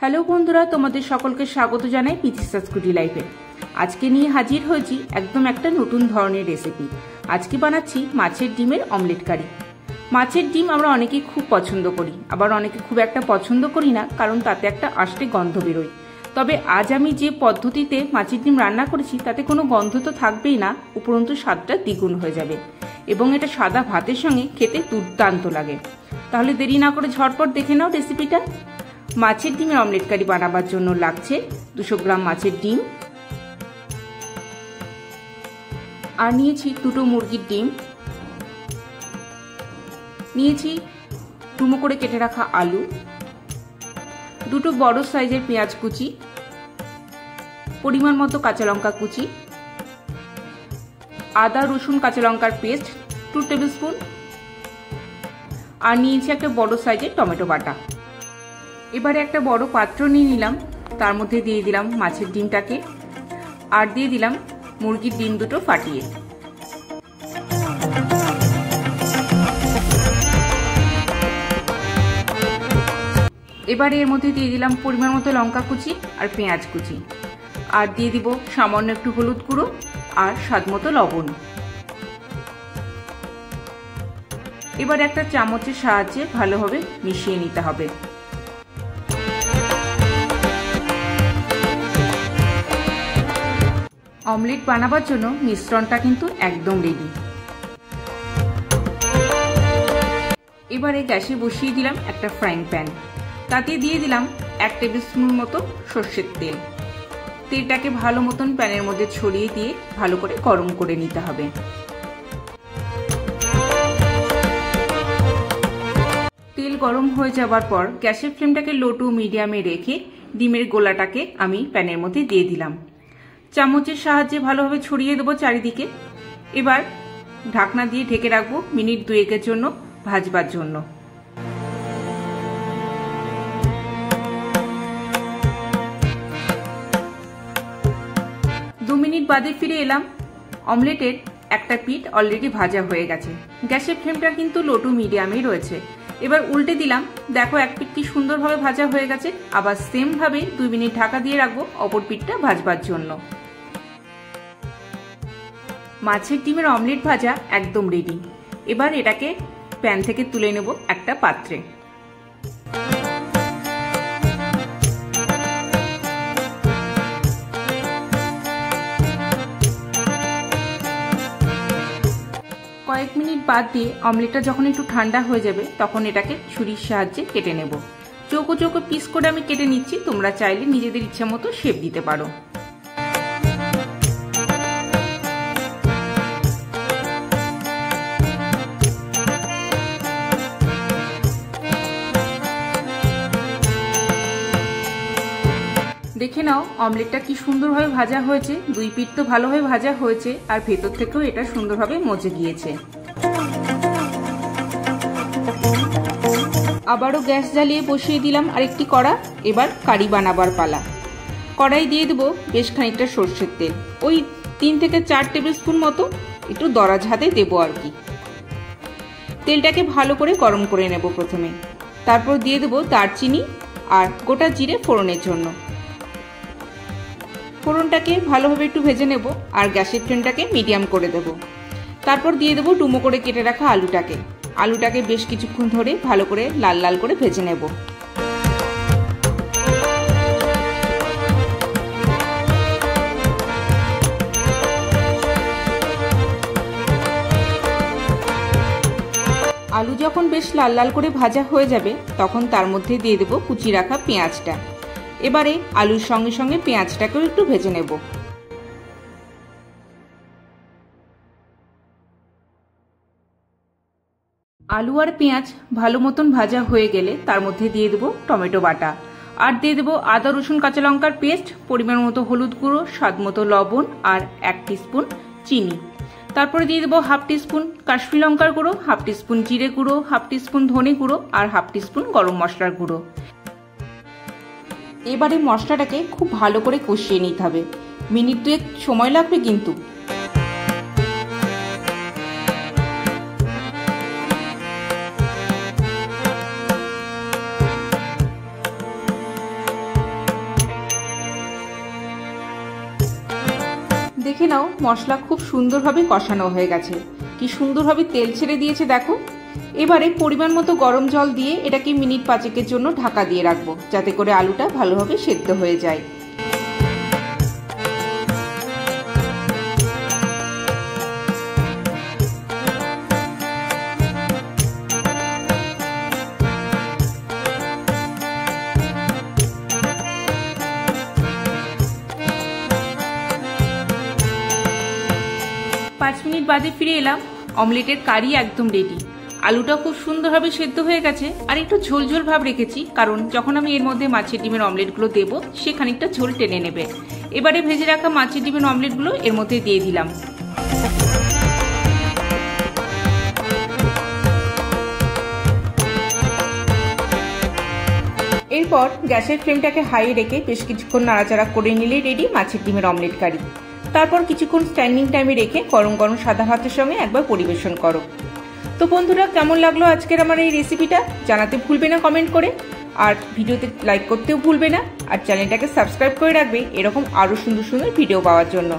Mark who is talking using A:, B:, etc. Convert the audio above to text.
A: Hello বন্ধুরা, তোমাদের সকলকে স্বাগত জানাই পিথিসা স্কুটি লাইফে। আজকে নিয়ে হাজির হয়েছি একদম একটা নতুন ধরনের রেসিপি। আজকে বানাচ্ছি মাছের ডিমের অমলেট কারি। মাছের ডিম আমরা অনেকেই খুব পছন্দ করি, আবার অনেকে খুব একটা পছন্দ করি না, কারণ তাতে একটা আষ্টে গন্ধ বেরোয়। তবে আজ আমি যে পদ্ধতিতে মাছের ডিম রান্না করেছি তাতে কোনো গন্ধ তো থাকবেই না, উপরন্তু স্বাদটা দ্বিগুণ হয়ে যাবে এবং এটা সাদা ভাতের সঙ্গে খেতে দুর্দান্ত লাগে। তাহলে দেরি না করে ঝটপট দেখে নাও রেসিপিটা। মাছের ডিমের অমলেট কারি বানাবার জন্য লাগছে 200 গ্রাম মাছের ডিম, আর নিয়েছি দুটো মুরগির ডিম, নিয়েছি ডুমো করে কেটে রাখা আলু, দুটো বড় সাইজের পেঁয়াজ কুচি, পরিমাণ মতো কাঁচা লঙ্কা কুচি, আদা রসুন কাঁচা লঙ্কার পেস্ট 2 টেবিল স্পুন, আর নিয়েছি একটা বড় সাইজের টমেটো বাটা। এবারে একটা বড় পাত্র নিয়ে নিলাম, তার মধ্যে দিয়ে দিলাম মাছের ডিমটাকে, আর দিয়ে দিলাম মুরগির ডিম দুটো ফাটিয়ে। এবারে এর মধ্যে দিয়ে দিলাম পরিমাণ মতো লঙ্কা কুচি আর পেঁয়াজ কুচি, আর দিয়ে দিব সামান্য একটু হলুদ গুঁড়ো আর স্বাদ মতো লবণ। এবার একটা চামচের সাহায্যে ভালোভাবে মিশিয়ে নিতে হবে। অমলেট বানাবার জন্য মিশ্রণটা কিন্তু একদম রেডি। এবারে গ্যাসে বসিয়ে দিলাম একটা ফ্রাইং প্যান, তাতে দিয়ে দিলাম 1 টেবিল স্পুন মতো সর্ষের তেল। তেলটাকে ভালো মতন প্যানের মধ্যে ছড়িয়ে দিয়ে ভালো করে গরম করে নিতে হবে। তেল গরম হয়ে যাবার পর গ্যাসের ফ্লেমটাকে লো টু মিডিয়ামে রেখে ডিমের গোলাটাকে আমি প্যানের মধ্যে দিয়ে দিলাম। চামচের সাহায্যে ভালোভাবে ছড়িয়ে দেবো চারিদিকে। এবার ঢাকনা দিয়ে ঢেকে রাখবো মিনিট 2-এর জন্য ভাজবার জন্য। দু মিনিট বাদে ফিরে এলাম। অমলেটের একটা পিঠ অলরেডি ভাজা হয়ে গেছে। গ্যাসের ফ্লেমটা কিন্তু লো টু মিডিয়ামেই রয়েছে। এবার উল্টে দিলাম, দেখো এক পিঠ কি সুন্দরভাবে ভাজা হয়ে গেছে। আবার সেম ভাবে 2 মিনিট ঢাকা দিয়ে রাখবো অপর পিঠটা ভাজবার জন্য। মাছের ডিমের অমলেট ভাজা একদম রেডি। এবার এটাকে প্যান থেকে তুলে নেব একটা পাত্রে। কয়েক মিনিট বাদ দিয়ে অমলেটটা যখন একটু ঠান্ডা হয়ে যাবে তখন এটাকে ছুরির সাহায্যে কেটে নেব। চৌকো চৌকো পিস করে আমি কেটে নিচ্ছি, তোমরা চাইলে নিজেদের ইচ্ছা মতো শেপ দিতে পারো। দেখে নাও অমলেটটা কি সুন্দরভাবে ভাজা হয়েছে। 2 পিঠ তো ভালোভাবে ভাজা হয়েছে, আর ভেতর থেকেও এটা সুন্দরভাবে মজে গিয়েছে। আবারও গ্যাস জ্বালিয়ে বসিয়ে দিলাম আরেকটি কড়া। এবার কারি বানাবার পালা। কড়াই দিয়ে দেবো বেশ খানিকটা সর্ষের তেল, ওই 3 থেকে 4 টেবিল স্পুন মতো, একটু দরাজ হাতে দেবো আর কি। তেলটাকে ভালো করে গরম করে নেব প্রথমে। তারপর দিয়ে দেবো দারচিনি আর গোটা জিরে ফোড়নের জন্য। ফোড়নটাকে ভালোভাবে একটু ভেজে নেব, আর গ্যাসের ফ্লেমটাকে মিডিয়াম করে দেব। তারপর দিয়ে দেবো ডুমো করে কেটে রাখা আলুটাকে বেশ কিছুক্ষণ ধরে ভালো করে লাল লাল করে ভেজে নেব। আলু যখন বেশ লাল লাল করে ভাজা হয়ে যাবে তখন তার মধ্যে দিয়ে দেবো কুচি রাখা পেঁয়াজটা। এবারে আলুর সঙ্গে সঙ্গে পেঁয়াজটাকেও একটু ভেজে নেব। আলু আর পেঁয়াজ ভালো মতন ভাজা হয়ে গেলে তার মধ্যে দিয়ে দেবো টমেটো বাটা, আর দিয়ে দেবো আদা রসুন কাঁচা লঙ্কার পেস্ট, পরিমাণ মতো হলুদ গুঁড়ো, স্বাদ মতো লবণ, আর 1 টিস্পুন চিনি। তারপরে দিয়ে দেবো 1/2 টিস্পুন কাশ্মীরি লঙ্কার গুঁড়ো, 1/2 টিস্পুন জিরে গুঁড়ো, 1/2 টিস্পুন ধনে গুঁড়ো, আর 1/2 টিস্পুন গরম মশলার গুঁড়ো। এবারে মশলাটাকে খুব ভালো করে কষিয়ে নিতে হবে। মিনিট 2 সময় লাগবে কিন্তু। দেখে নাও মশলা খুব সুন্দরভাবে কষানো হয়ে গেছে, কি সুন্দরভাবে তেল ছেড়ে দিয়েছে দেখো। এবারে পরিমাণ মতো গরম জল দিয়ে এটাকে মিনিট 5 জন্য ঢাকা দিয়ে রাখবো, যাতে করে আলুটা ভালোভাবে সেদ্ধ হয়ে যায়। পাঁচ মিনিট বাদে ফিরে এলাম। অমলেটের কারি একদম রেডি। আলুটা খুব সুন্দরভাবে সেদ্ধ হয়ে গেছে, আর একটু ঝোল ঝোল ভাব রেখেছি, কারণ যখন আমি এর মধ্যে মাছের ডিমের অমলেটগুলো দেবো সে খানিকটা ঝোল টেনে নেবে। এবারে ভেজে রাখা মাছের ডিমের অমলেটগুলো এর মধ্যে দিয়ে দিলাম। এরপর গ্যাসের ফ্লেমটাকে হাই রেখে বেশ কিছুক্ষণ নাড়াচাড়া করে নিলেই রেডি মাছের ডিমের অমলেট কারি। তারপর কিছুক্ষণ স্ট্যান্ডিং টাইমে রেখে গরম গরম সাদা ভাতের সঙ্গে একবার পরিবেশন করো। তো বন্ধুরা, কেমন লাগলো আজকের আমার এই রেসিপিটা জানাতে ভুলবে না কমেন্ট করে, আর ভিডিওতে লাইক করতেও ভুলবে না, আর চ্যানেলটাকে সাবস্ক্রাইব করে রাখবে এরকম আরও সুন্দর সুন্দর ভিডিও পাওয়ার জন্য।